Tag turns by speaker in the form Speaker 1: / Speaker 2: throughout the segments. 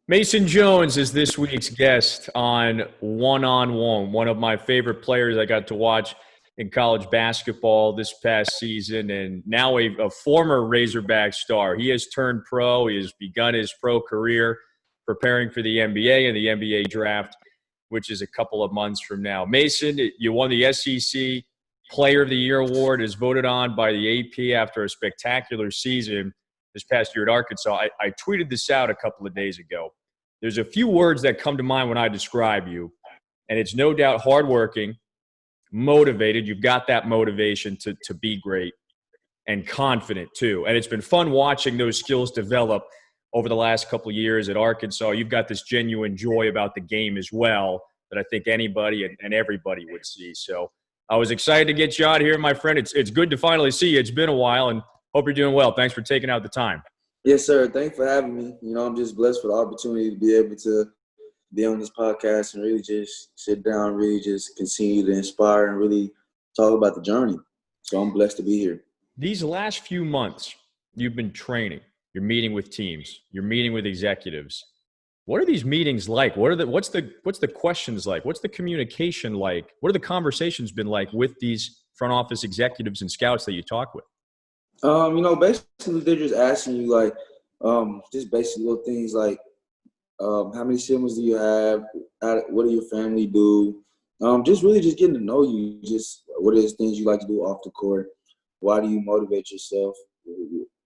Speaker 1: Mason Jones is this week's guest on One, one of my favorite players I got to watch in college basketball this past season, and now a former Razorback star. He has turned pro. He has begun his pro career preparing for the NBA and the NBA draft, which is a couple of months from now. Mason, you won the SEC Player of the Year award, is voted on by the AP after a spectacular season this past year at Arkansas. I tweeted this out a couple of days ago. There's a few words that come to mind when I describe you, and it's no doubt hardworking, motivated. You've got that motivation to be great, and confident too. And it's been fun watching those skills develop over the last couple of years at Arkansas. You've got this genuine joy about the game as well that I think anybody and everybody would see. So I was excited to get you out here, my friend. It's good to finally see you. It's been a while, and hope you're doing well. Thanks for taking out the time.
Speaker 2: Yes, sir. Thanks for having me. I'm just blessed for the opportunity to be able to be on this podcast and really just sit down, really just continue to inspire and really talk about the journey. So I'm blessed to be here.
Speaker 1: These last few months, you've been training. You're meeting with teams. You're meeting with executives. What are these meetings like? What's the questions like? What's the communication like? What are the conversations been like with these front office executives and scouts that you talk with?
Speaker 2: Basically they're just asking you just basic little things like how many siblings do you have? What do your family do? Just really just getting to know you. Just what are the things you like to do off the court? Why do you motivate yourself?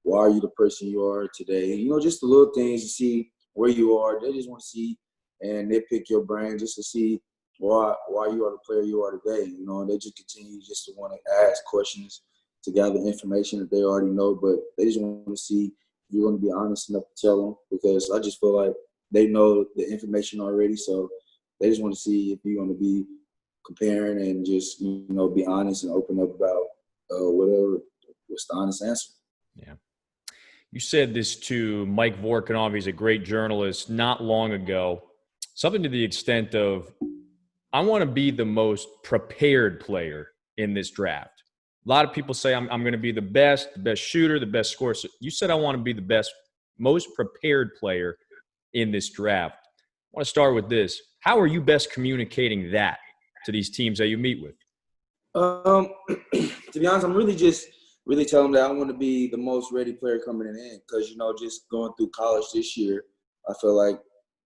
Speaker 2: Why are you the person you are today? Just the little things to see where you are. They just want to see and they pick your brain just to see why you are the player you are today. And they just continue just to want to ask questions to gather information that they already know, but they just want to see if you're going to be honest enough to tell them, because I just feel like they know the information already, so they just want to see if you're going to be comparing and just, be honest and open up about whatever. What's the honest answer?
Speaker 1: Yeah. You said this to Mike Vorkunov. He's a great journalist not long ago, something to the extent of, I want to be the most prepared player in this draft. A lot of people say I'm going to be the best shooter, the best scorer. So you said I want to be the best, most prepared player in this draft. I want to start with this. How are you best communicating that to these teams that you meet with?
Speaker 2: To be honest, I'm really telling them that I want to be the most ready player coming in, because, just going through college this year, I feel like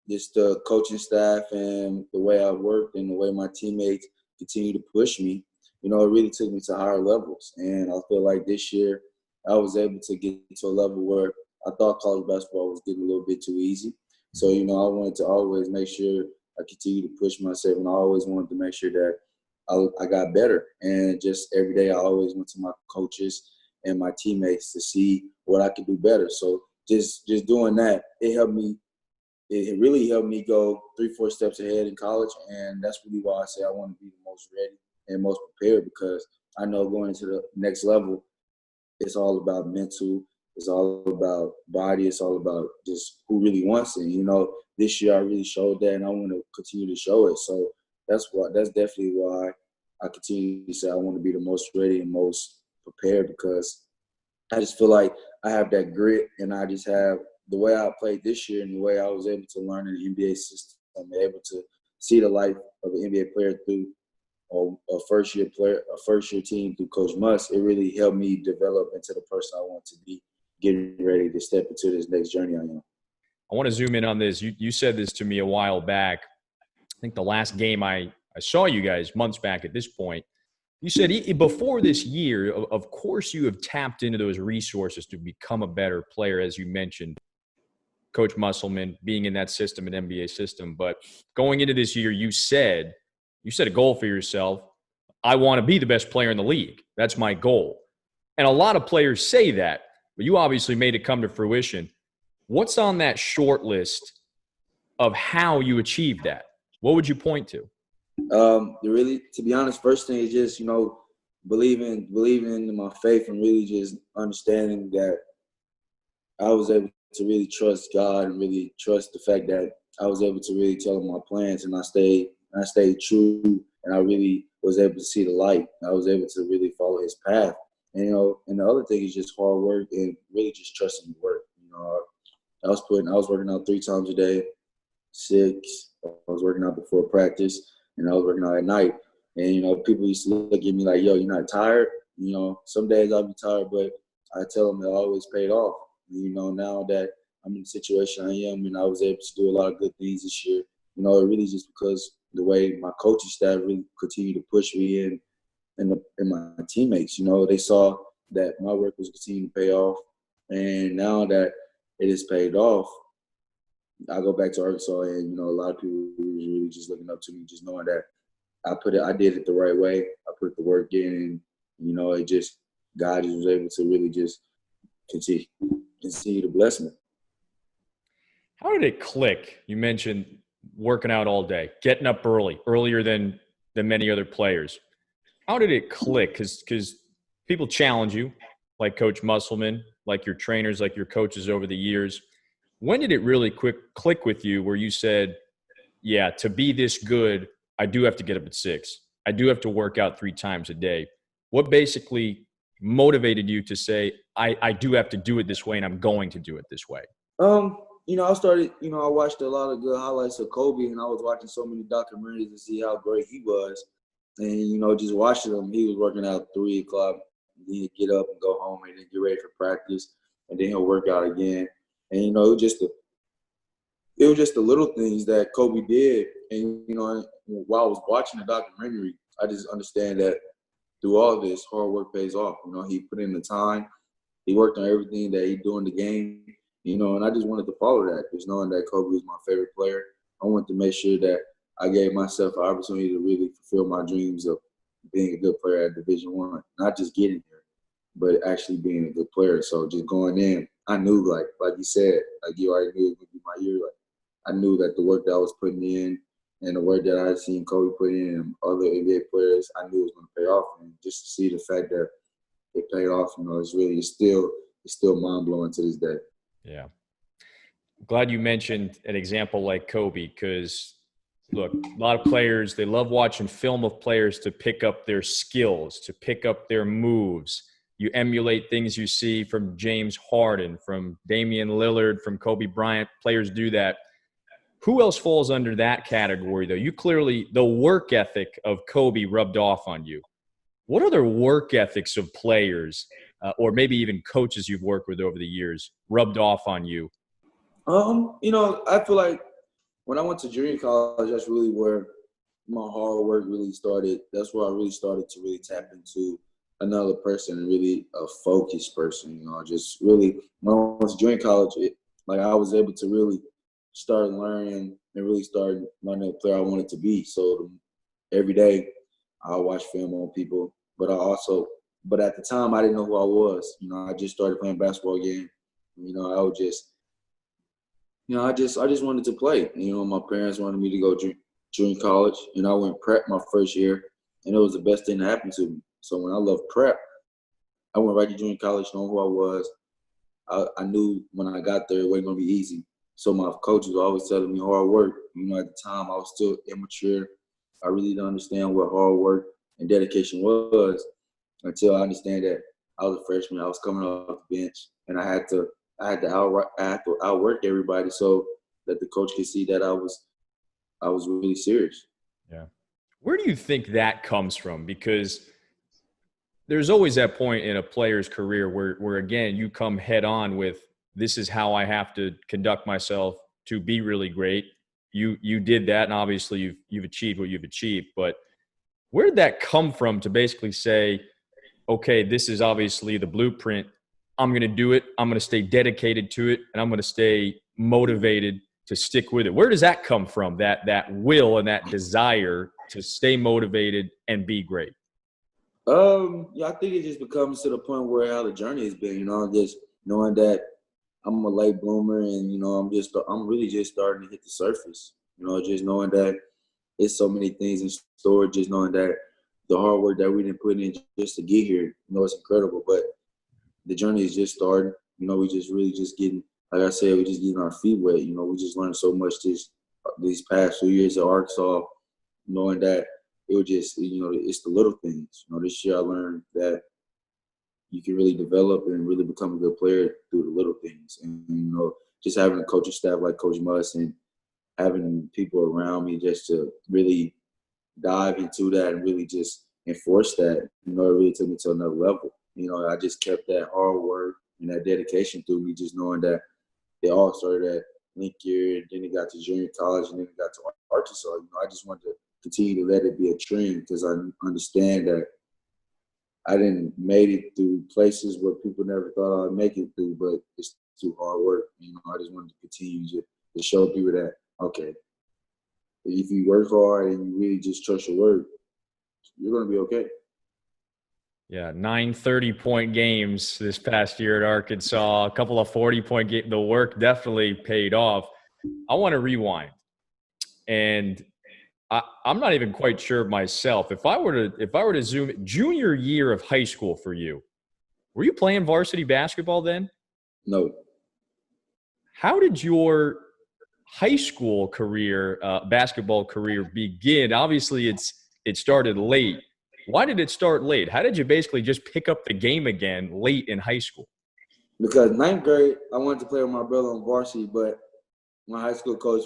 Speaker 2: just the coaching staff and the way I work and the way my teammates continue to push me, it really took me to higher levels. And I feel like this year I was able to get to a level where I thought college basketball was getting a little bit too easy. So, I wanted to always make sure I continue to push myself, and I always wanted to make sure that I got better. And just every day I always went to my coaches and my teammates to see what I could do better. So just doing that, it really helped me go 3-4 steps ahead in college. And that's really why I say I want to be the most ready and most prepared, because I know going into the next level, it's all about mental, it's all about body, it's all about just who really wants it. This year I really showed that, and I want to continue to show it. So that's definitely why I continue to say I want to be the most ready and most prepared, because I just feel like I have that grit, and I just have the way I played this year and the way I was able to learn in the NBA system, I'm able to see the life of an NBA player through a first-year team through Coach Muss. It really helped me develop into the person I want to be, getting ready to step into this next journey I am.
Speaker 1: I want to zoom in on this. You said this to me a while back. I think the last game I saw you guys months back at this point, you said before this year, of course you have tapped into those resources to become a better player, as you mentioned, Coach Musselman, being in that system, an NBA system. But going into this year, you set a goal for yourself. I want to be the best player in the league. That's my goal. And a lot of players say that, but you obviously made it come to fruition. What's on that short list of how you achieve that? What would you point to?
Speaker 2: Really, to be honest, first thing is just, believing in my faith, and really just understanding that I was able to really trust God and really trust the fact that I was able to really tell him my plans, and I stayed true, and I really was able to see the light. I was able to really follow his path. And, and the other thing is just hard work and really just trusting the work. I was working out 3 times a day, 6. I was working out before practice, and I was working out at night. And, people used to look at me like, yo, you're not tired? Some days I'll be tired, but I tell them it always paid off. Now that I'm in the situation I am and I was able to do a lot of good things this year, it really just because the way my coaching staff really continued to push me and my teammates, they saw that my work was continuing to pay off. And now that it has paid off, I go back to Arkansas and, a lot of people was really just looking up to me, just knowing that I did it the right way. I put the work in and, God just was able to really just continue to bless me.
Speaker 1: How did it click? You mentioned working out all day, getting up earlier than many other players. How did it click? Because people challenge you, like Coach Musselman, like your trainers, like your coaches over the years. When did it really click with you where you said, yeah, to be this good, I do have to get up at 6. I do have to work out 3 times a day. What basically motivated you to say, I do have to do it this way and I'm going to do it this way?
Speaker 2: I started, I watched a lot of good highlights of Kobe, and I was watching so many documentaries to see how great he was. And, just watching him, he was working out 3 o'clock, then he'd get up and go home and then get ready for practice, and then he'll work out again. And, it was just the little things that Kobe did. And, while I was watching the documentary, I just understand that through all this, hard work pays off. He put in the time. He worked on everything that he do in the game. And I just wanted to follow that, just knowing that Kobe was my favorite player. I wanted to make sure that I gave myself an opportunity to really fulfill my dreams of being a good player at Division I, not just getting there, but actually being a good player. So just going in, I knew, like you said, like you already knew it would be my year. Like I knew that the work that I was putting in and the work that I had seen Kobe put in and other NBA players, I knew it was going to pay off. And just to see the fact that it paid off, it's still mind blowing to this day.
Speaker 1: Yeah. I'm glad you mentioned an example like Kobe because, look, a lot of players, they love watching film of players to pick up their skills, to pick up their moves. You emulate things you see from James Harden, from Damian Lillard, from Kobe Bryant. Players do that. Who else falls under that category, though? You clearly, the work ethic of Kobe rubbed off on you. What other work ethics of players or maybe even coaches you've worked with over the years rubbed off on you?
Speaker 2: I feel like when I went to junior college, that's really where my hard work really started. That's where I really started to really tap into another person and really a focused person, just really when I went to junior college, I was able to really start learning and really start learning the player I wanted to be. So every day I watch film on people, but at the time I didn't know who I was. I just started playing basketball again. I would just I just wanted to play. My parents wanted me to go junior college, and I went prep my first year, and it was the best thing that happened to me. So when I left prep, I went right to junior college knowing who I was. I knew when I got there it wasn't going to be easy. So my coaches were always telling me hard work. At the time I was still immature. I really didn't understand what hard work and dedication was until I understand that I was a freshman. I was coming off the bench, and I had to outwork everybody so that the coach could see that I was really serious.
Speaker 1: Yeah. Where do you think that comes from? Because there's always that point in a player's career where again, you come head on with, this is how I have to conduct myself to be really great. You did that, and obviously you've achieved what you've achieved. But where did that come from to basically say, okay, this is obviously the blueprint. I'm going to do it. I'm going to stay dedicated to it, and I'm going to stay motivated to stick with it. Where does that come from, that will and that desire to stay motivated and be great?
Speaker 2: I think it just becomes to the point where how the journey has been, just knowing that I'm a late bloomer and, I'm really just starting to hit the surface, just knowing that it's so many things in store, just knowing that the hard work that we didn't put in just to get here, it's incredible. But the journey is just starting. We just really just getting, like I said, we just getting our feet wet. We just learned so much these past few years at Arkansas, knowing that it was just, it's the little things. This year I learned that you can really develop and really become a good player through the little things. And, just having a coaching staff like Coach Muss and having people around me just to really dive into that and really just enforce that, it really took me to another level. I just kept that hard work and that dedication through me, just knowing that they all started at Link Year, and then it got to junior college, and then it got to Arkansas. I just wanted to continue to let it be a trend because I understand that I didn't made it through places where people never thought I'd make it through, but it's through hard work. I just wanted to continue to show people that, okay, if you work hard and you really just trust your work, you're going to be okay.
Speaker 1: Yeah, 9 30-point games this past year at Arkansas, a couple of 40-point games. The work definitely paid off. I want to rewind. And I'm not even quite sure myself. If I were to zoom junior year of high school for you, were you playing varsity basketball then?
Speaker 2: No.
Speaker 1: How did your high school career, basketball career begin? Obviously, it started late. Why did it start late? How did you basically just pick up the game again late in high school?
Speaker 2: Because ninth grade, I wanted to play with my brother on varsity, but my high school coach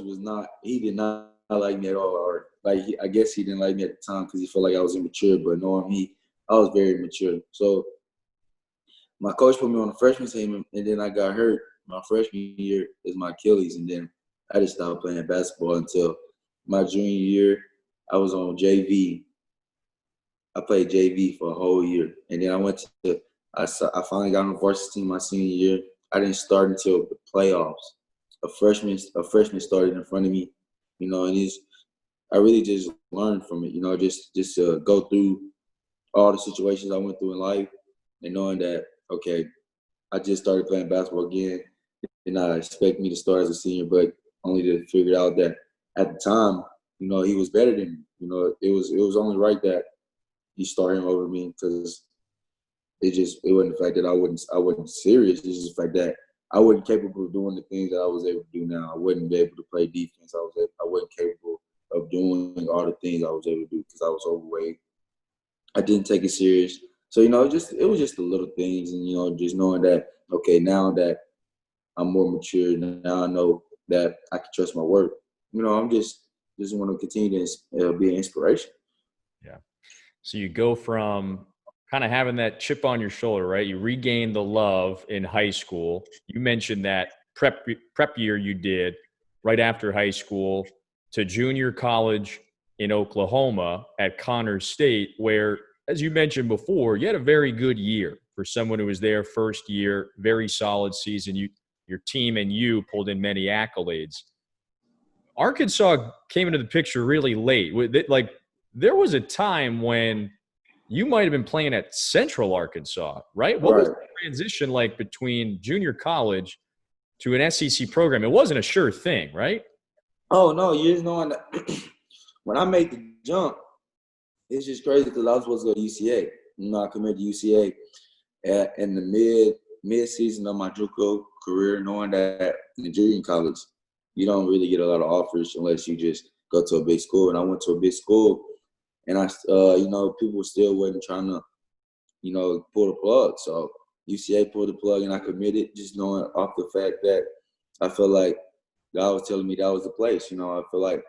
Speaker 2: he did not like me at all. Or I guess he didn't like me at the time because he felt like I was immature, but knowing me, I was very mature. So my coach put me on the freshman team, and then I got hurt. My freshman year is my Achilles, and then I just stopped playing basketball until my junior year. I was on JV. I played JV for a whole year, and then I finally got on the varsity team my senior year. I didn't start until the playoffs. A freshman started in front of me, and I really just learned from it, just to go through all the situations I went through in life and knowing that, okay, I just started playing basketball again, and I expect me to start as a senior, but only to figure out that at the time, he was better than me. It was only right that he started him over me because it wasn't the fact that I wasn't serious. It's just the fact that I wasn't capable of doing the things that I was able to do now. I wouldn't be able to play defense. I wasn't capable of doing all the things I was able to do because I was overweight. I didn't take it serious. So, it was just the little things, and, just knowing that, okay, now that I'm more mature, now I know that I can trust my work. I'm just want to continue to be an inspiration.
Speaker 1: Yeah. So you go from kind of having that chip on your shoulder, right? You regain the love in high school. You mentioned that prep year you did right after high school to junior college in Oklahoma at Connors State, where, as you mentioned before, you had a very good year for someone who was there first year, very solid season. Your team and you pulled in many accolades. Arkansas came into the picture really late. There was a time when you might have been playing at Central Arkansas, right? What was the transition like between junior college to an SEC program? It wasn't a sure thing, right?
Speaker 2: Oh, no, you just knowing that when I made the jump, it's just crazy because I was supposed to go to UCA. I committed to UCA in the mid-season of my JUCO career, knowing that in junior college, you don't really get a lot of offers unless you just go to a big school. And I went to a big school, and people still wasn't trying to, pull the plug. So UCA pulled the plug, and I committed, just knowing off the fact that I feel like God was telling me that was the place. I feel like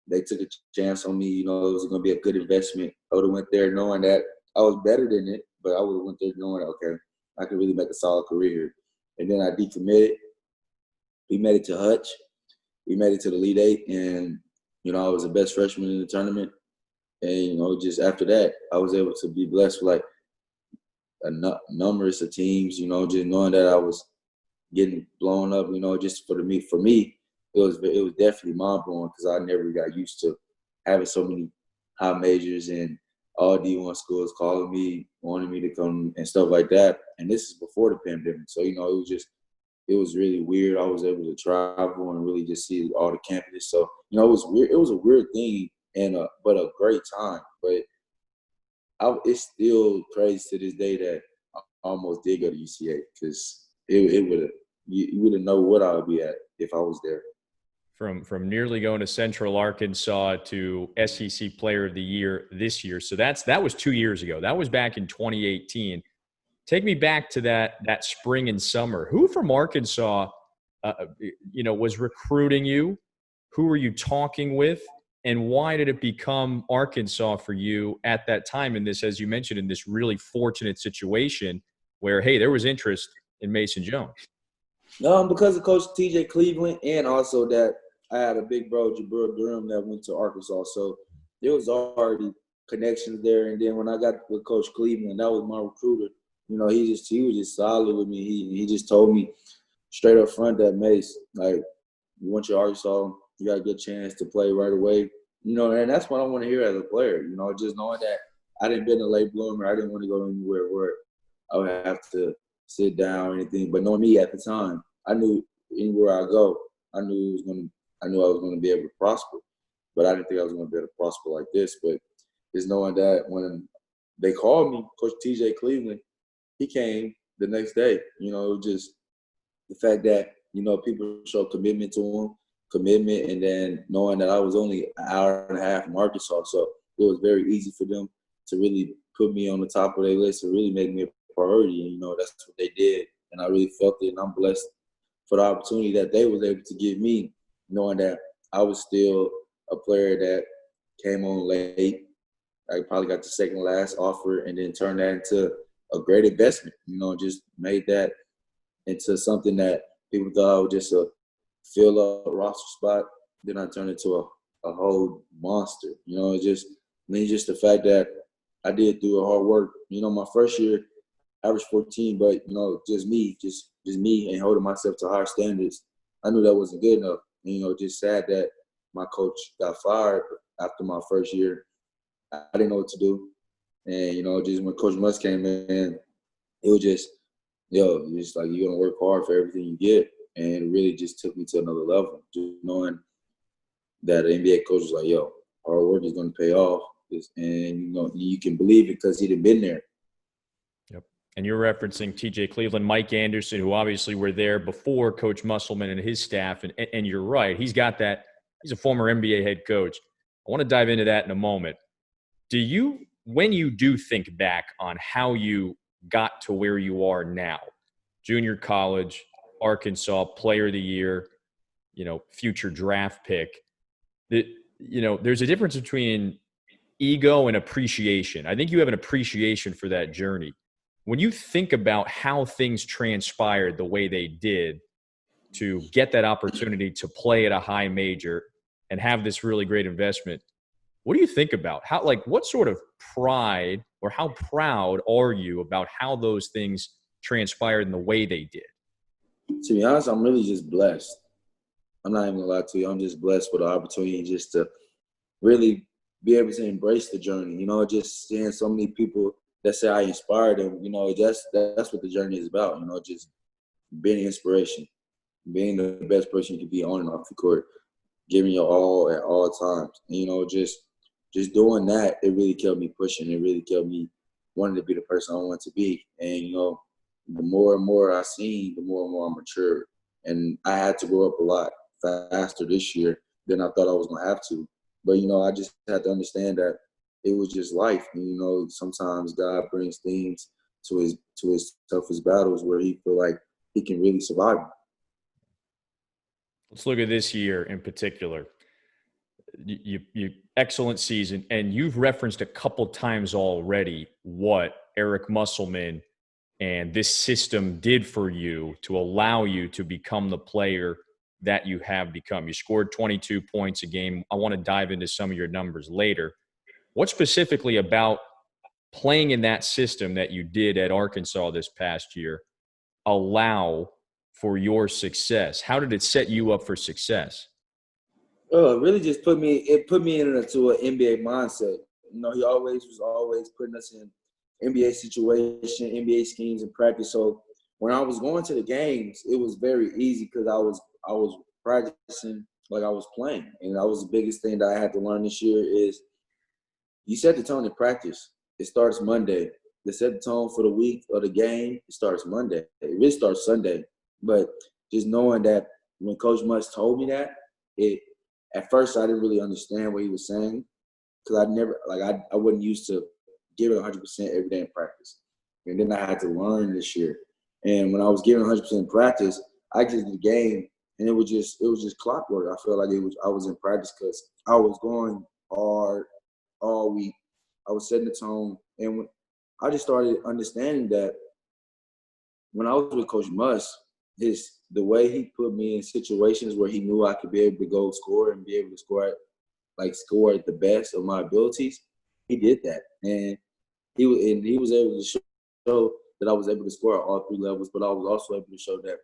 Speaker 2: they took a chance on me. It was going to be a good investment. I would have went there knowing that I was better than it, but I would have went there knowing, okay, I could really make a solid career here. And then I decommitted. We made it to Hutch. We made it to the Elite Eight, and, I was the best freshman in the tournament. And, just after that, I was able to be blessed with, numbers of teams, just knowing that I was getting blown up, just for me, it was definitely mind-blowing because I never got used to having so many high majors and all D1 schools calling me, wanting me to come and stuff like that. And this is before the pandemic. So, it was really weird. I was able to travel and really just see all the campuses. So, it was weird. It was a weird thing but a great time. But it's still crazy to this day that I almost did go to UCA because you wouldn't know what I would be at if I was there.
Speaker 1: From nearly going to Central Arkansas to SEC Player of the Year this year. So that was 2 years ago. That was back in 2018. Take me back to that spring and summer. Who from Arkansas was recruiting you? Who were you talking with? And why did it become Arkansas for you at that time in this, as you mentioned, in this really fortunate situation where, hey, there was interest in Mason Jones?
Speaker 2: Because of Coach TJ Cleveland, and also that I had a big bro, Jabril Durham, that went to Arkansas. So there was already connections there. And then when I got with Coach Cleveland, that was my recruiter. He was just solid with me. He just told me straight up front that, Mace, like, you want your Arkansas, you got a good chance to play right away. And that's what I want to hear as a player. Just knowing that I didn't been a late bloomer, I didn't want to go anywhere where I would have to sit down or anything. But knowing me at the time, I knew anywhere I go, I knew I was going to be able to prosper. But I didn't think I was going to be able to prosper like this. But just knowing that when they called me, Coach TJ Cleveland, he came the next day. Just the fact that, people show commitment to him, and then knowing that I was only an hour and a half from Arkansas. So it was very easy for them to really put me on the top of their list and really make me a priority. And, that's what they did. And I really felt it. And I'm blessed for the opportunity that they was able to give me, knowing that I was still a player that came on late. I probably got the second last offer and then turned that into a great investment, just made that into something that people thought I would just fill up a roster spot. Then I turned into a whole monster. Just the fact that I did do a hard work. My first year, average 14, but, just me and holding myself to higher standards, I knew that wasn't good enough. And, just sad that my coach got fired after my first year. I didn't know what to do. And, just when Coach Musk came in, it was just, it's like you're going to work hard for everything you get. And it really just took me to another level, just knowing that an NBA coach was like, hard work is going to pay off. And, you can believe it because he'd been there.
Speaker 1: Yep. And you're referencing TJ Cleveland, Mike Anderson, who obviously were there before Coach Musselman and his staff. And you're right. He's got that. He's a former NBA head coach. I want to dive into that in a moment. When you do think back on how you got to where you are now, junior college, Arkansas, player of the year, future draft pick, there's a difference between ego and appreciation. I think you have an appreciation for that journey. When you think about how things transpired the way they did to get that opportunity to play at a high major and have this really great investment, what do you think about what sort of pride or how proud are you about how those things transpired in the way they did?
Speaker 2: To be honest, I'm really just blessed. I'm not even gonna lie to you. I'm just blessed for the opportunity just to really be able to embrace the journey. Just seeing so many people that say I inspired them. That's what the journey is about. Just being an inspiration, being the best person you can be on and off the court, giving your all at all times. And, just doing that, it really kept me pushing. It really kept me wanting to be the person I want to be. And, the more and more I seen, the more and more I matured. And I had to grow up a lot faster this year than I thought I was going to have to. But, I just had to understand that it was just life. And, sometimes God brings things to his toughest battles where he feel like he can really survive.
Speaker 1: Let's look at this year in particular. You excellent season, and you've referenced a couple times already what Eric Musselman and this system did for you to allow you to become the player that you have become. You scored 22 points a game. I want to dive into some of your numbers later. What specifically about playing in that system that you did at Arkansas this past year allow for your success? How did it set you up for success?
Speaker 2: It really just put me into an NBA mindset. He was always putting us in NBA situation, NBA schemes and practice. So when I was going to the games, it was very easy because I was practicing like I was playing. And that was the biggest thing that I had to learn this year is you set the tone in practice. It starts Monday. They set the tone for the week or the game. It starts Monday. It really starts Sunday. But just knowing that when Coach Musk told me that, at first, I didn't really understand what he was saying because I wasn't used to giving 100% every day in practice. And then I had to learn this year. And when I was giving 100% in practice, I just did the game and it was just clockwork. I felt like I was in practice because I was going hard all week. I was setting the tone, and I just started understanding that when I was with Coach Muss, the way he put me in situations where he knew I could be able to go score and be able to score at the best of my abilities, he did that, and he was able to show that I was able to score at all three levels, but I was also able to show that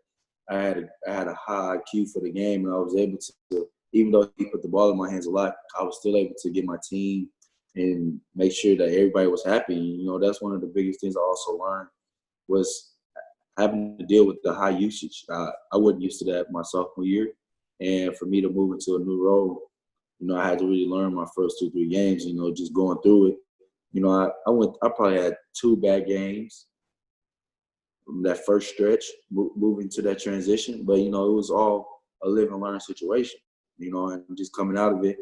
Speaker 2: I had a high IQ for the game, and I was able to, even though he put the ball in my hands a lot, I was still able to get my team and make sure that everybody was happy. You know, that's one of the biggest things I also learned was having to deal with the high usage. I wasn't used to that my sophomore year, and for me to move into a new role, you know, I had to really learn my first 2-3 games. You know, just going through it. You know, I probably had 2 bad games that first stretch, moving to that transition. But, you know, it was all a live and learn situation, you know, and just coming out of it,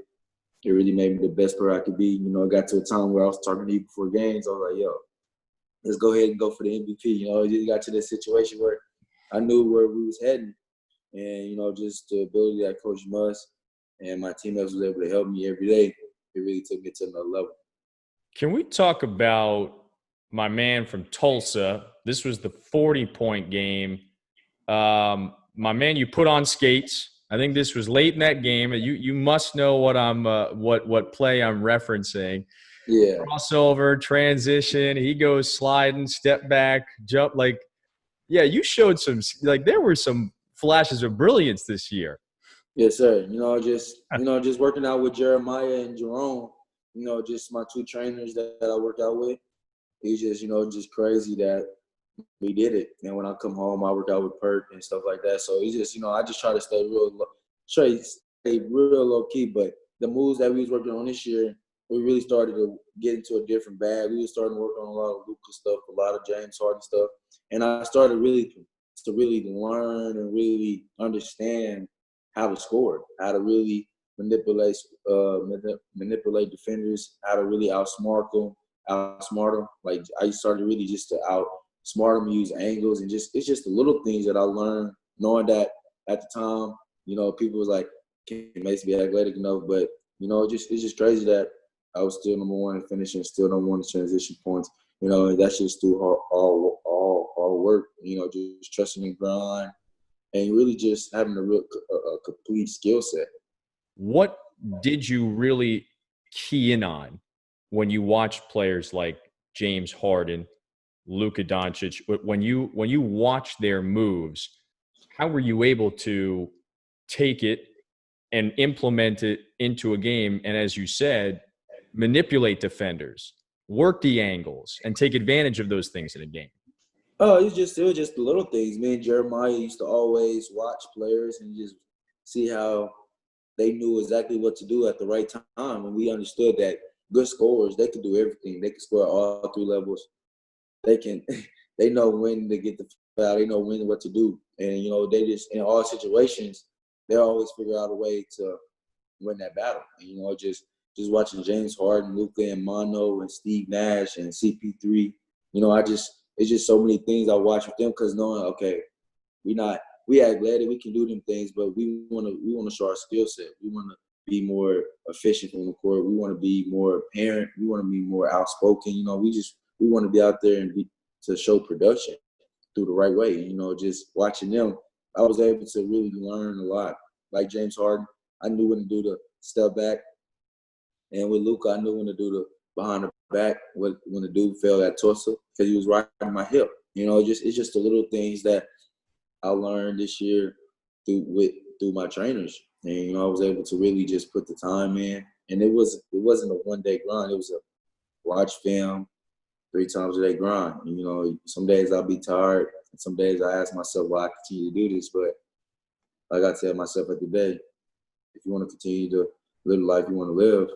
Speaker 2: it really made me the best player I could be. You know, it got to a time where I was talking to you before games. I was like, yo, let's go ahead and go for the MVP. You know, it got to that situation where I knew where we was heading. And, you know, just the ability that Coach Muss and my teammates was able to help me every day, it really took me to another level.
Speaker 1: Can we talk about my man from Tulsa? This was the 40-point game. My man, you put on skates. I think this was late in that game. You must know what play I'm referencing.
Speaker 2: Yeah.
Speaker 1: Crossover, transition. He goes sliding, step back, jump. Like, yeah, you showed there were some flashes of brilliance this year.
Speaker 2: Yes, sir. You know, just working out with Jeremiah and Jerome. You know, just my 2 trainers that I work out with. It's just, you know, just crazy that we did it. And when I come home, I work out with Perk and stuff like that. So it's just, you know, I just try to stay real low key. But the moves that we was working on this year, we really started to get into a different bag. We were starting to work on a lot of Luka stuff, a lot of James Harden stuff. And I started really learn and really understand how to score, how to really manipulate defenders, how to really outsmart them. Like I started really just to outsmart them, use angles, and it's just the little things that I learned, knowing that at the time, you know, people was like, "Can Mason be athletic enough?" But you know, it's just crazy that I was still number 1 in finishing, still number 1 in transition points. You know, and that's just through all hard work. You know, just trusting and grind, and really just having a complete skill set.
Speaker 1: What did you really key in on when you watched players like James Harden, Luka Doncic? When you watch their moves, how were you able to take it and implement it into a game? And as you said, manipulate defenders, work the angles, and take advantage of those things in a game.
Speaker 2: Oh, it was just the little things. Me and Jeremiah used to always watch players and just see how they knew exactly what to do at the right time. And we understood that good scorers, they could do everything. They could score at all 3 levels. They know when to get the foul. They know what to do. And, you know, they just, in all situations, they always figure out a way to win that battle. And, you know, just watching James Harden, Luka and Mono and Steve Nash and CP3, you know, it's just so many things I watch with them because knowing, okay, we athletic, we can do them things, but we want to show our skill set. We want to be more efficient on the court. We want to be more apparent. We want to be more outspoken. You know, we want to be out there and to show production through the right way. You know, just watching them, I was able to really learn a lot. Like James Harden, I knew when to do the step back, and with Luka, I knew when to do the behind the back when the dude fell at Tulsa because he was right on my hip. You know, it's just the little things that I learned this year through my trainers, and you know I was able to really just put the time in, and it wasn't a 1-day grind. It was a watch film 3 times a day grind. And, you know, some days I'll be tired, and some days I ask myself why I continue to do this. But like I tell myself every day, if you want to continue to live the life you want to live,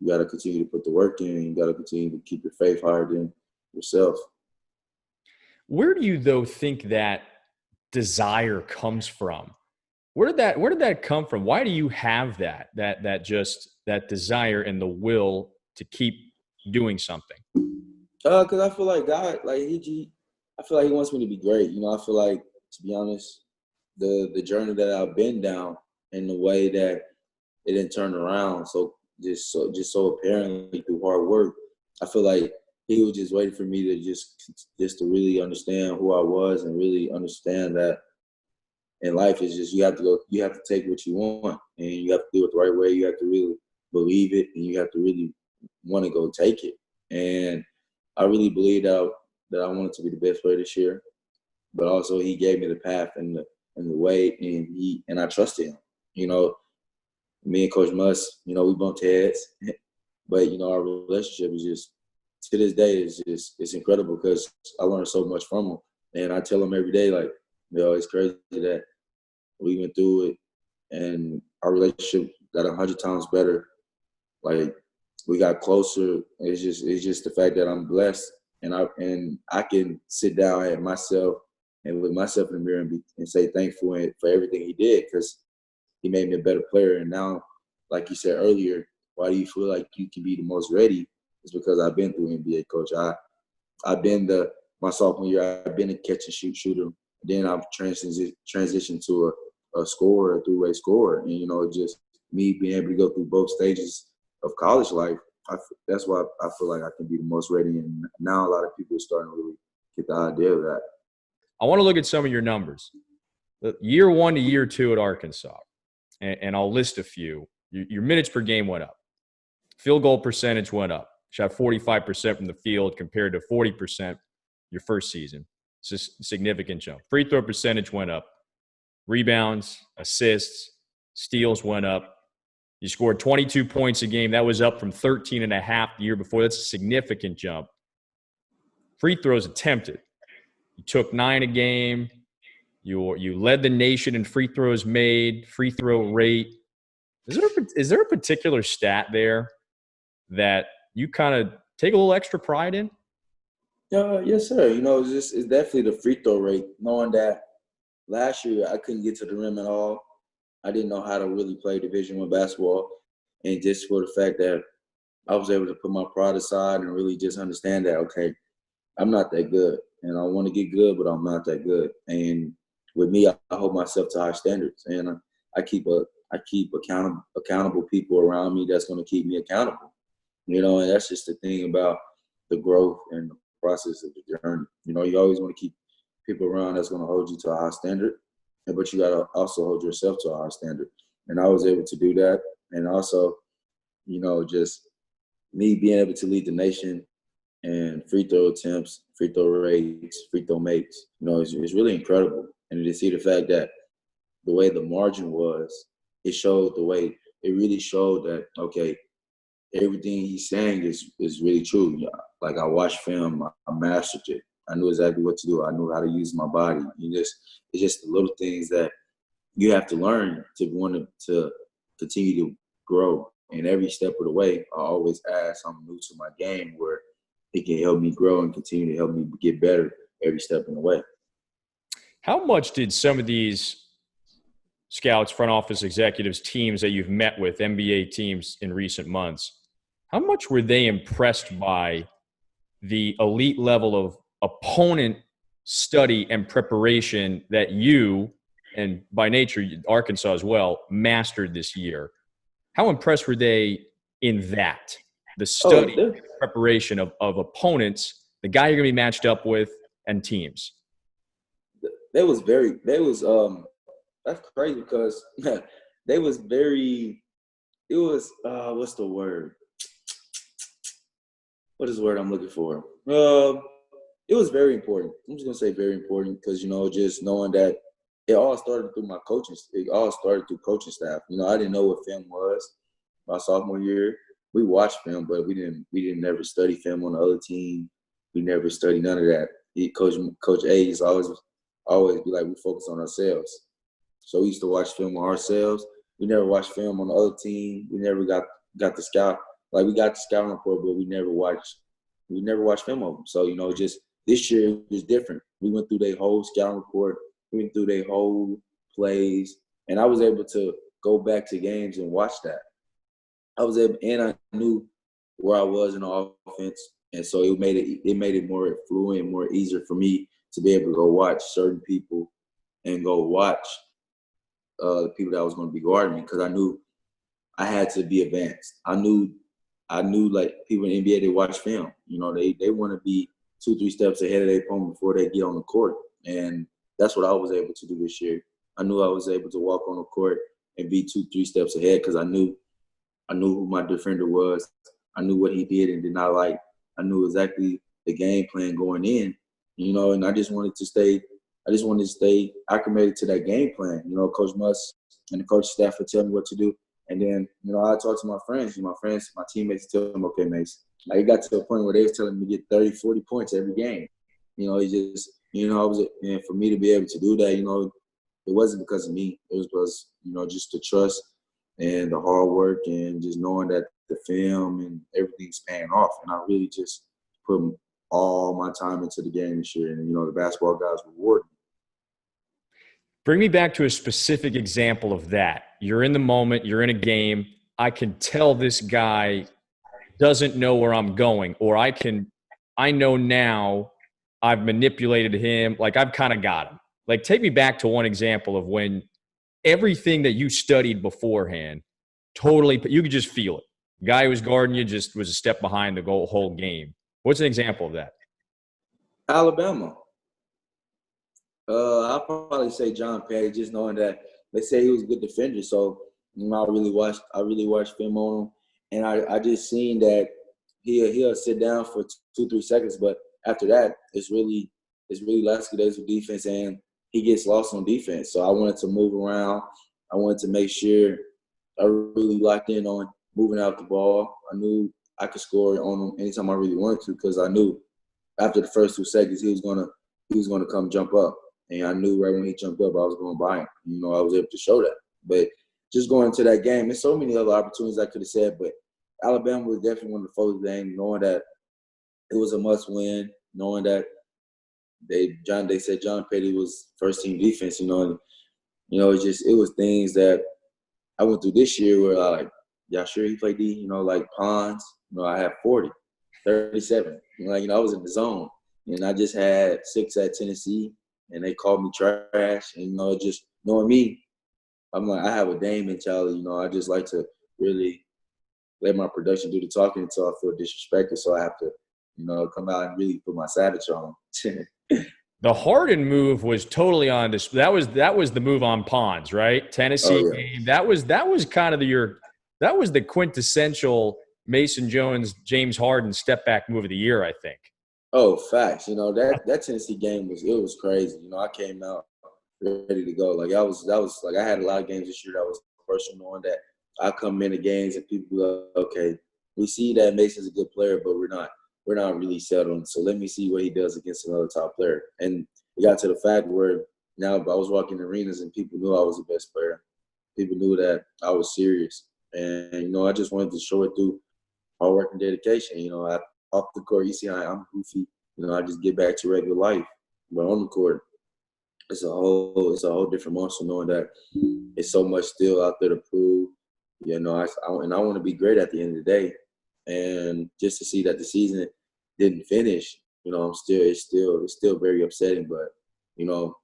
Speaker 2: you got to continue to put the work in. You got to continue to keep your faith higher than yourself.
Speaker 1: Where do you, though, think that desire comes from? Where did that come from? Why do you have that desire and the will to keep doing something?
Speaker 2: Because I feel like God, like I feel like He wants me to be great. You know, I feel like, to be honest, the journey that I've been down and the way that it didn't turn around. So so apparently through hard work, I feel like he was just waiting for me to just to really understand who I was and really understand that in life is just you have to take what you want and you have to do it the right way. You have to really believe it and you have to really want to go take it. And I really believe that I wanted to be the best player this year, but also he gave me the path and the way, and I trusted him. You know, me and Coach Muss, we bumped heads, but our relationship is just to this day is just it's incredible because I learned so much from him, and I tell him every day like, it's crazy that we went through it, and our relationship got 100 times better. Like we got closer. It's just the fact that I'm blessed, and I can sit down at myself and look myself in the mirror and say thankful for everything he did because he made me a better player. And now, like you said earlier, why do you feel like you can be the most ready? It's because I've been through NBA, coach. I've been my sophomore year. I've been a catch and shoot shooter. Then I've transitioned to a scorer, a three-way scorer, and just me being able to go through both stages of college life. That's why I feel like I can be the most ready. And now a lot of people are starting to really get the idea of that.
Speaker 1: I want to look at some of your numbers. Year 1 to year 2 at Arkansas, and I'll list a few. Your minutes per game went up. Field goal percentage went up. Shot 45% from the field compared to 40% your first season. It's a significant jump. Free throw percentage went up. Rebounds, assists, steals went up. You scored 22 points a game. That was up from 13 and a half the year before. That's a significant jump. Free throws attempted. You took 9 a game. You led the nation in free throws made, free throw rate. Is there a particular stat there that you kind of take a little extra pride in?
Speaker 2: Yes, sir. It's definitely the free throw rate, knowing that last year I couldn't get to the rim at all. I didn't know how to really play Division I basketball. And just for the fact that I was able to put my pride aside and really just understand that, okay, I'm not that good. And I want to get good, but I'm not that good. And with me, I hold myself to high standards. And I keep accountable people around me that's going to keep me accountable. And that's just the thing about the growth and the process of the journey. You always want to keep people around that's going to hold you to a high standard, but you got to also hold yourself to a high standard. And I was able to do that. And also, just me being able to lead the nation and free throw attempts, free throw rates, free throw makes, it's really incredible. And to see the fact that the way the margin was, it really showed that, okay, everything he's saying is really true. Yeah. Like I watched film, I mastered it. I knew exactly what to do. I knew how to use my body. It's just the little things that you have to learn to want to continue to grow. And every step of the way, I always add something new to my game where it can help me grow and continue to help me get better every step in the way.
Speaker 1: How much did some of these scouts, front office executives, teams that you've met with, NBA teams in recent months, how much were they impressed by the elite level of opponent study and preparation that you, and by nature, Arkansas as well, mastered this year? How impressed were they in that? The study and preparation of opponents, the guy you're going to be matched up with, and teams.
Speaker 2: That's crazy because what's the word? What is the word I'm looking for? It was very important. I'm just going to say very important because, just knowing that it all started through my coaching. It all started through coaching staff. I didn't know what film was my sophomore year. We watched film, but we didn't never study film on the other team. We never studied none of that. Coach A used to always be like, we focus on ourselves. So we used to watch film on ourselves. We never watched film on the other team. We never got the scout. Like we got the scouting report, but we never watched film of them. So, just this year it was different. We went through their whole scouting report. We went through their whole plays. And I was able to go back to games and watch that. And I knew where I was in the offense. And so it made it more fluent, more easier for me to be able to go watch certain people and go watch the people that was going to be guarding me because I knew I had to be advanced. I knew like people in the NBA, they watch film. You know, they want to be 2-3 steps ahead of their opponent before they get on the court. And that's what I was able to do this year. I knew I was able to walk on the court and be 2-3 steps ahead because I knew who my defender was. I knew what he did and did not like. I knew exactly the game plan going in, you know, and I just wanted to stay acclimated to that game plan. You know, Coach Muss and the coaching staff would tell me what to do. And then, you know, I talked to my friends, my teammates tell them, okay, Mace. Like, it got to a point where they was telling me to get 30, 40 points every game. You know, it just, you know, and for me to be able to do that, you know, it wasn't because of me. It was because, you know, just the trust and the hard work and just knowing that the film and everything's paying off. And I really just put all my time into the game this year. And, you know, the basketball guys reward me.
Speaker 1: Bring me back to a specific example of that. You're in the moment, you're in a game. I can tell this guy doesn't know where I'm going, or I know now I've manipulated him. Like, I've kind of got him. Like, take me back to one example of when everything that you studied beforehand, totally, you could just feel it. Guy who was guarding you just was a step behind the whole game. What's an example of that?
Speaker 2: Alabama. I'll probably say John Petty, just knowing that they say he was a good defender. So, you know, I really watched film on him. And I just seen that he'll sit down for 2-3 seconds, but after that, it's really lackadaisical defense, and he gets lost on defense. So I wanted to move around. I wanted to make sure I really locked in on moving out the ball. I knew I could score on him anytime I really wanted to because I knew after the first 2 seconds he was gonna come jump up, and I knew right when he jumped up I was going to buy him. You know, I was able to show that, but. Just going into that game, there's so many other opportunities I could have said, but Alabama was definitely one of the focus games, knowing that it was a must-win, knowing that they said John Petty was first-team defense, you know, and, you know, it was things that I went through this year where y'all sure he played D? You know, like Pons, you know, I had 40, 37. You know, I was in the zone, and I just had 6 at Tennessee, and they called me trash, and, you know, just knowing me, I'm like, I have a Dame mentality, you know. I just like to really let my production do the talking until I feel disrespected. So I have to, you know, come out and really put my savage on.
Speaker 1: The Harden move was totally on this. That was the move on Pons, right? Tennessee game. That was kind of that was the quintessential Mason Jones, James Harden step back move of the year, I think.
Speaker 2: Oh, facts. You know, that Tennessee game was crazy. You know, I came out ready to go. Like, that was like, I had a lot of games this year that was personal, knowing that I come into games and people be like, okay, we see that Mason's a good player, but we're not really settled. So let me see what he does against another top player. And it got to the fact where now I was walking arenas and people knew I was the best player. People knew that I was serious. And, you know, I just wanted to show it through hard work and dedication. You know, off the court, you see I'm goofy. You know, I just get back to regular life. But on the court, it's a whole different monster, knowing that it's so much still out there to prove. You know, I want to be great at the end of the day, and just to see that the season didn't finish, you know, it's still very upsetting. But, you know,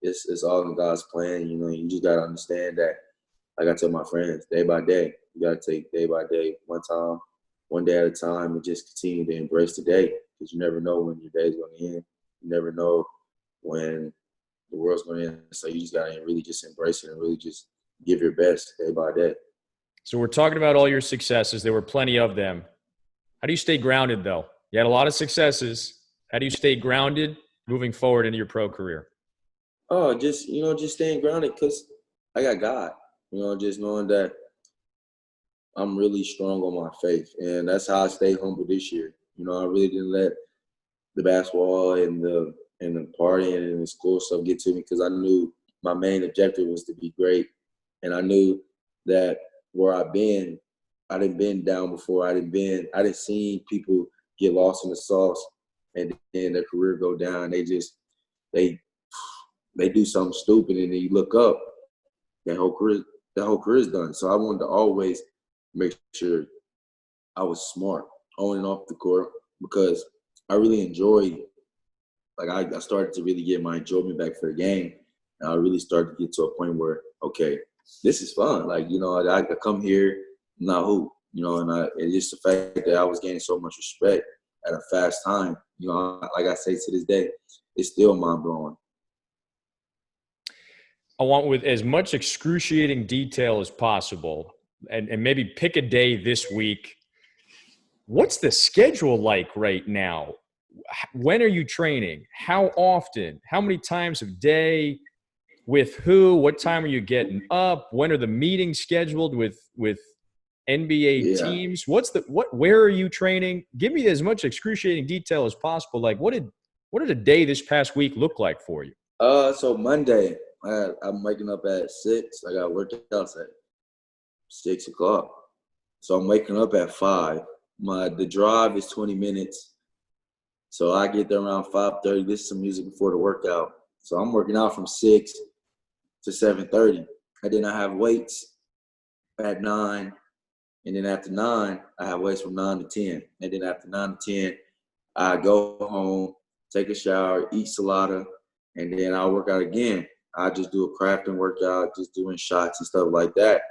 Speaker 2: it's all in God's plan. You know, you just gotta understand that. Like I tell my friends, day by day, you gotta take day by day, one day at a time, and just continue to embrace the day, because you never know when your day's gonna end. You never know when the world's going to end. So you just got to really just embrace it and really just give your best day by day.
Speaker 1: So we're talking about all your successes. There were plenty of them. How do you stay grounded, though? You had a lot of successes. How do you stay grounded moving forward into your pro career?
Speaker 2: Oh, just staying grounded, because I got God. You know, just knowing that I'm really strong on my faith. And that's how I stay humble this year. You know, I really didn't let the basketball and the partying and the school stuff get to me, because I knew my main objective was to be great. And I knew that where I didn't been down before. I didn't see people get lost in the sauce and then their career go down. They do something stupid, and then you look up, their whole career is done. So I wanted to always make sure I was smart on and off the court, because I really enjoyed, like, I started to really get my enjoyment back for the game. And I really started to get to a point where okay, this is fun. Like, you know, I come here, not hoop, you know, and just the fact that I was gaining so much respect at a fast time, you know, like I say to this day, it's still mind blowing.
Speaker 1: I want with as much excruciating detail as possible, and maybe pick a day this week. What's the schedule like right now? When are you training? How often? How many times a day? With who? What time are you getting up? When are the meetings scheduled with NBA
Speaker 2: Yeah.
Speaker 1: teams? Where are you training? Give me as much excruciating detail as possible. Like what did a day this past week look like for you?
Speaker 2: So Monday, I'm waking up at 6. I got workouts at 6 o'clock. So I'm waking up at 5. The drive is 20 minutes. So I get there around 5:30, listen to some music before the workout. So I'm working out from 6 to 7:30. And then I have weights at 9. And then after 9, I have weights from 9 to 10. And then after 9 to 10, I go home, take a shower, eat salada, and then I'll work out again. I just do a crafting workout, just doing shots and stuff like that.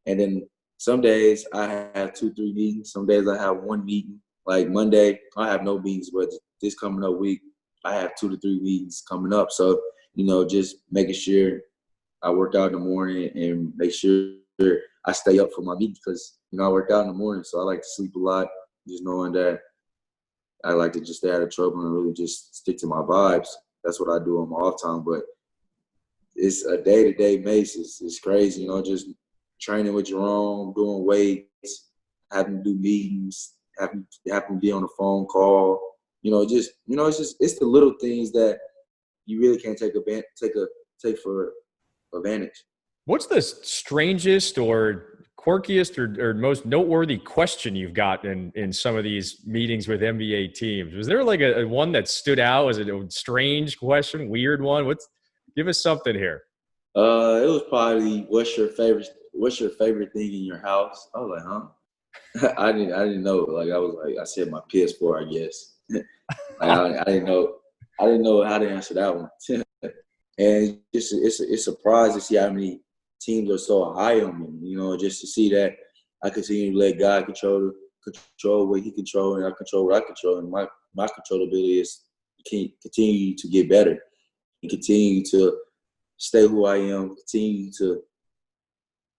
Speaker 2: And then some days I have 2, 3 meetings. Some days I have 1 meeting. Like Monday, I have no meetings, but this coming up week, I have 2 to 3 meetings coming up. So, you know, just making sure I work out in the morning and make sure I stay up for my meetings because, you know, I work out in the morning. So I like to sleep a lot, just knowing that I like to just stay out of trouble and really just stick to my vibes. That's what I do on my off time. But it's a day-to-day basis. It's crazy, you know, just training with Jerome, doing weights, having to do meetings, having to be on a phone call. You know, it's the little things that you really can't take for advantage.
Speaker 1: What's the strangest or quirkiest or most noteworthy question you've got in some of these meetings with NBA teams? Was there like a one that stood out? Was it a strange question, weird one? Give us something here.
Speaker 2: It was probably what's your favorite thing in your house? I was like, huh? I didn't know. Like I said my PS4, I guess. I didn't know how to answer that one. And it's a surprise to see how many teams are so high on me. You know, just to see that I continue to let God control what He controls, and I control what I control, and my controllability is continue to get better and continue to stay who I am, continue to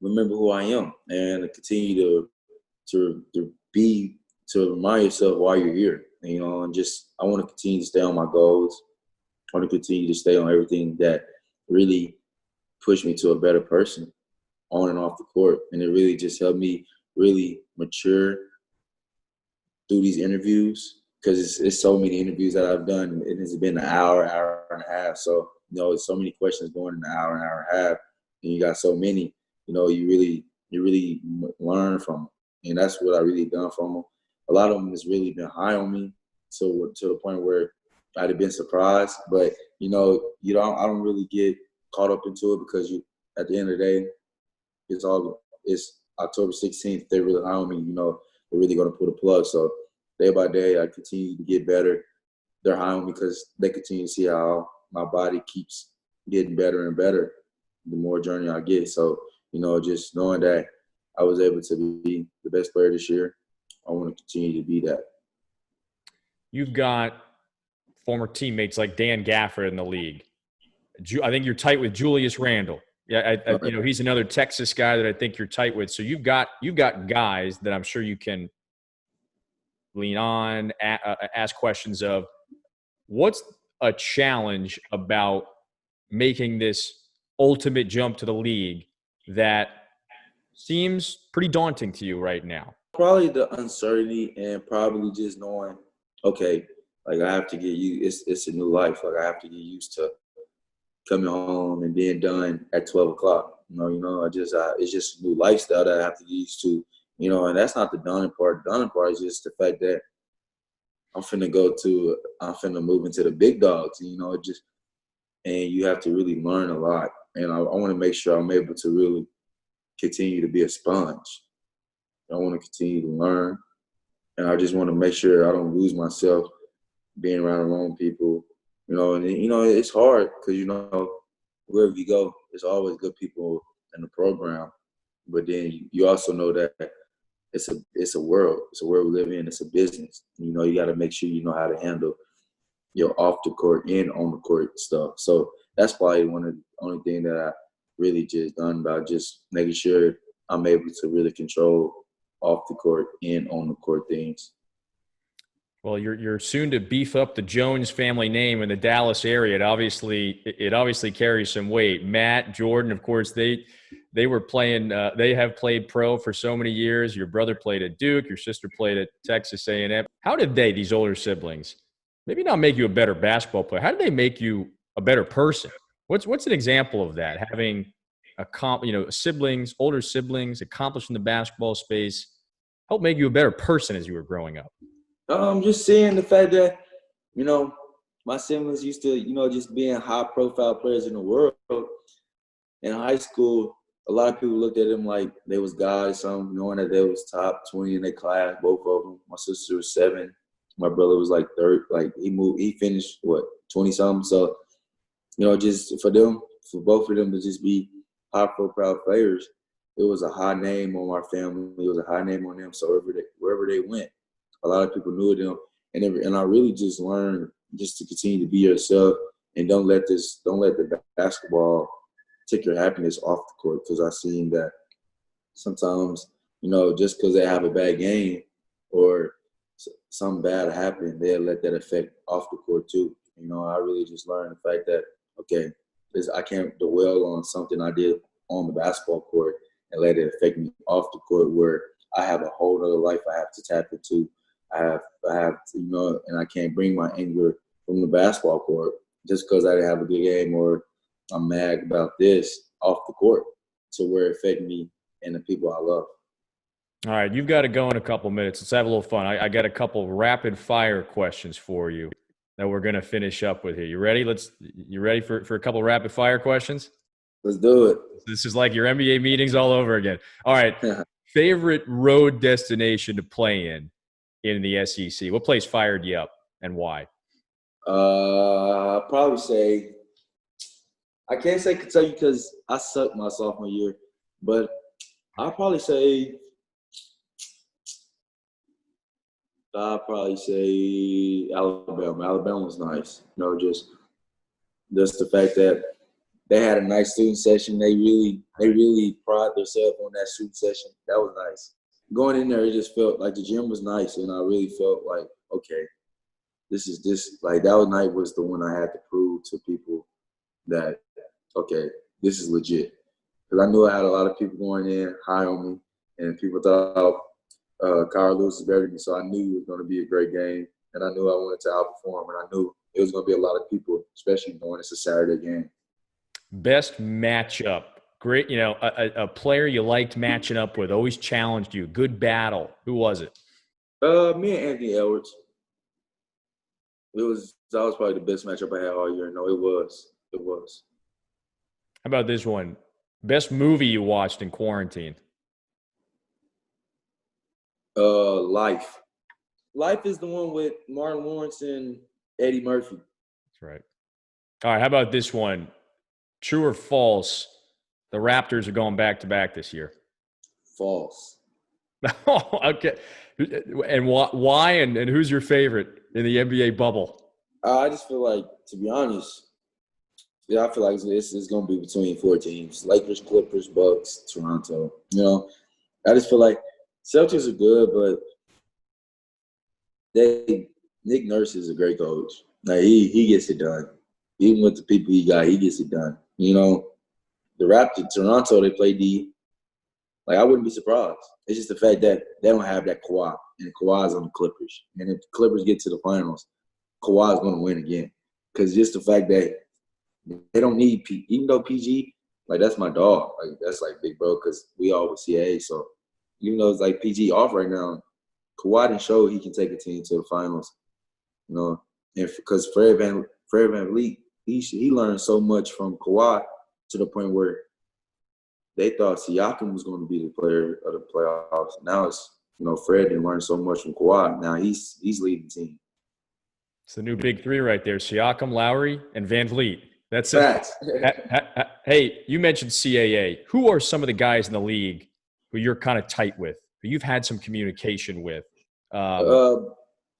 Speaker 2: remember who I am, and continue to remind yourself why you're here. You know, and just I want to continue to stay on my goals. I want to continue to stay on everything that really pushed me to a better person on and off the court. And it really just helped me really mature through these interviews because it's so many interviews that I've done. It has been an hour and a half. So, you know, there's so many questions going in an hour and a half. And you got so many, you know, you really learn from them. And that's what I really done from them. A lot of them has really been high on me to the point where I'd have been surprised, but I don't really get caught up into it because at the end of the day, it's October 16th. They're really high on me. You know, they're really going to put a plug. So day by day, I continue to get better. They're high on me because they continue to see how my body keeps getting better and better the more journey I get. So, you know, just knowing that I was able to be the best player this year, I want to continue to be that.
Speaker 1: You've got former teammates like Dan Gafford in the league. I think you're tight with Julius Randle. Yeah, he's another Texas guy that I think you're tight with. So you've got guys that I'm sure you can lean on, ask questions of. What's a challenge about making this ultimate jump to the league that seems pretty daunting to you right now?
Speaker 2: Probably the uncertainty and probably just knowing, okay, like I have to get used. It's a new life. Like I have to get used to coming home and being done at 12 o'clock. It's just a new lifestyle that I have to get used to. You know, and that's not the daunting part. The daunting part is just the fact that I'm finna move into the big dogs. You know, and you have to really learn a lot. And I want to make sure I'm able to really continue to be a sponge. I want to continue to learn, and I just want to make sure I don't lose myself being around the wrong people. You know, and it's hard because wherever you go, there's always good people in the program. But then you also know that it's a world. It's a world we live in. It's a business. You know, you got to make sure you know how to handle your off the court and on the court stuff. So that's probably one of the only thing that I really just done about just making sure I'm able to really control off the court and on the court things.
Speaker 1: Well, you're soon to beef up the Jones family name in the Dallas area. It obviously carries some weight. Matt, Jordan, of course, they were playing. They have played pro for so many years. Your brother played at Duke. Your sister played at Texas A&M. How did these older siblings, maybe not make you a better basketball player? How did they make you a better person? What's an example of that? Having siblings, older siblings, accomplished in the basketball space, help make you a better person as you were growing up.
Speaker 2: Just seeing the fact that, you know, my siblings used to, you know, just being high-profile players in the world. In high school, a lot of people looked at them like they was guys, some knowing that they was top 20 in their class, both of them. My sister was 7. My brother was like third. Like he finished, 20-something. So, you know, just for both of them to just be high-profile players, it was a high name on our family. It was a high name on them. So wherever they went, a lot of people knew them, and I really just learned just to continue to be yourself and don't let the basketball take your happiness off the court, because I've seen that sometimes, you know, just because they have a bad game or something bad happen, they'll let that affect off the court too. You know, I really just learned the fact that, okay, I can't dwell on something I did on the basketball court and let it affect me off the court, where I have a whole other life I have to tap into. I have to, you know, and I can't bring my anger from the basketball court just because I didn't have a good game or I'm mad about this off the court to where it affect me and the people I love.
Speaker 1: All right, you've got to go in a couple minutes. Let's have a little fun. I got a couple rapid fire questions for you that we're going to finish up with here. You ready? You ready for a couple rapid fire questions?
Speaker 2: Let's do it.
Speaker 1: This is like your NBA meetings all over again. All right. Favorite road destination to play in the SEC? What place fired you up and why?
Speaker 2: I'll probably say, I can't say Kentucky because I sucked my sophomore year, but I'll probably say Alabama. Alabama was nice. You know, just the fact that they had a nice student session. They really pride themselves on that student session. That was nice. Going in there, it just felt like the gym was nice, and I really felt like, okay, that night was the one I had to prove to people that, okay, this is legit. Because I knew I had a lot of people going in high on me, and people thought Kyle Lewis is better than me, so I knew it was going to be a great game, and I knew I wanted to outperform, and I knew it was going to be a lot of people, especially knowing it's a Saturday game.
Speaker 1: Best matchup. Great, you know, a player you liked matching up with, always challenged you. Good battle. Who was it?
Speaker 2: Me and Anthony Edwards. That was probably the best matchup I had all year. No, it was. It was.
Speaker 1: How about this one? Best movie you watched in quarantine?
Speaker 2: Life. Life is the one with Martin Lawrence and Eddie Murphy.
Speaker 1: That's right. All right, how about this one? True or false? The Raptors are going back-to-back this year.
Speaker 2: False.
Speaker 1: Oh, okay. And why? And who's your favorite in the NBA bubble?
Speaker 2: I just feel like, to be honest, I feel like it's going to be between 4 teams: Lakers, Clippers, Bucks, Toronto. You know, I just feel like Celtics are good, but Nick Nurse is a great coach. Like he gets it done. Even with the people he got, he gets it done. You know, the Raptors, Toronto, they play D. Like, I wouldn't be surprised. It's just the fact that they don't have that Kawhi, and Kawhi's on the Clippers. And if the Clippers get to the finals, Kawhi's going to win again. Because just the fact that they don't need even though PG, like, that's my dog. Like, that's like big bro, because we all with CA. So even though it's like PG off right now, Kawhi didn't show he can take a team to the finals. You know, and because Fred VanVleet, he learned so much from Kawhi to the point where they thought Siakam was going to be the player of the playoffs. Now it's, you know, Fred didn't learn so much from Kawhi. Now he's leading the team.
Speaker 1: It's the new big three right there: Siakam, Lowry, and VanVleet. That's it.
Speaker 2: Facts.
Speaker 1: Hey, you mentioned CAA. Who are some of the guys in the league who you're kind of tight with, who you've had some communication with?
Speaker 2: uh,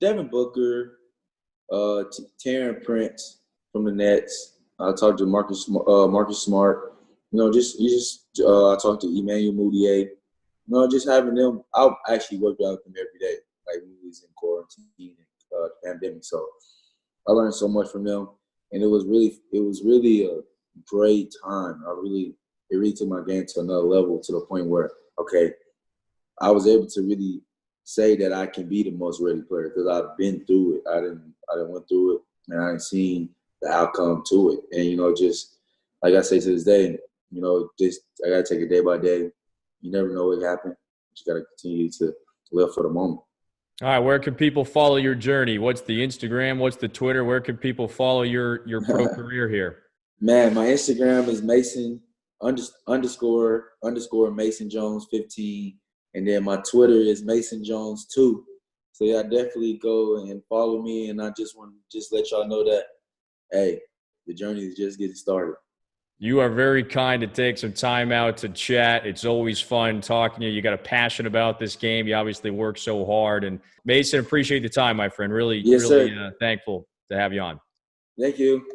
Speaker 2: Devin Booker, Terran Prince from the Nets. I talked to Marcus Smart. I talked to Emmanuel Mudiay. Just having them. I actually worked out with them every day, like when we was in quarantine and the pandemic. So I learned so much from them, and it was really a great time. It really took my game to another level, to the point where, okay, I was able to really say that I can be the most ready player because I've been through it. I didn't went through it, and I didn't seen the outcome to it. And just like I say to this day, just I gotta take it day by day. You never know what happened. You just gotta continue to live for the moment.
Speaker 1: All right, where can people follow your journey? What's the Instagram? What's the Twitter? Where can people follow your pro career here?
Speaker 2: Man, my Instagram is Mason underscore Mason Jones 15, and then my Twitter is Mason Jones 2. So yeah, definitely go and follow me. And I just want to let y'all know that, hey, the journey is just getting started.
Speaker 1: You are very kind to take some time out to chat. It's always fun talking to you. You got a passion about this game. You obviously work so hard. And Mason, appreciate the time, my friend. Really,
Speaker 2: yes,
Speaker 1: really thankful to have you on.
Speaker 2: Thank you.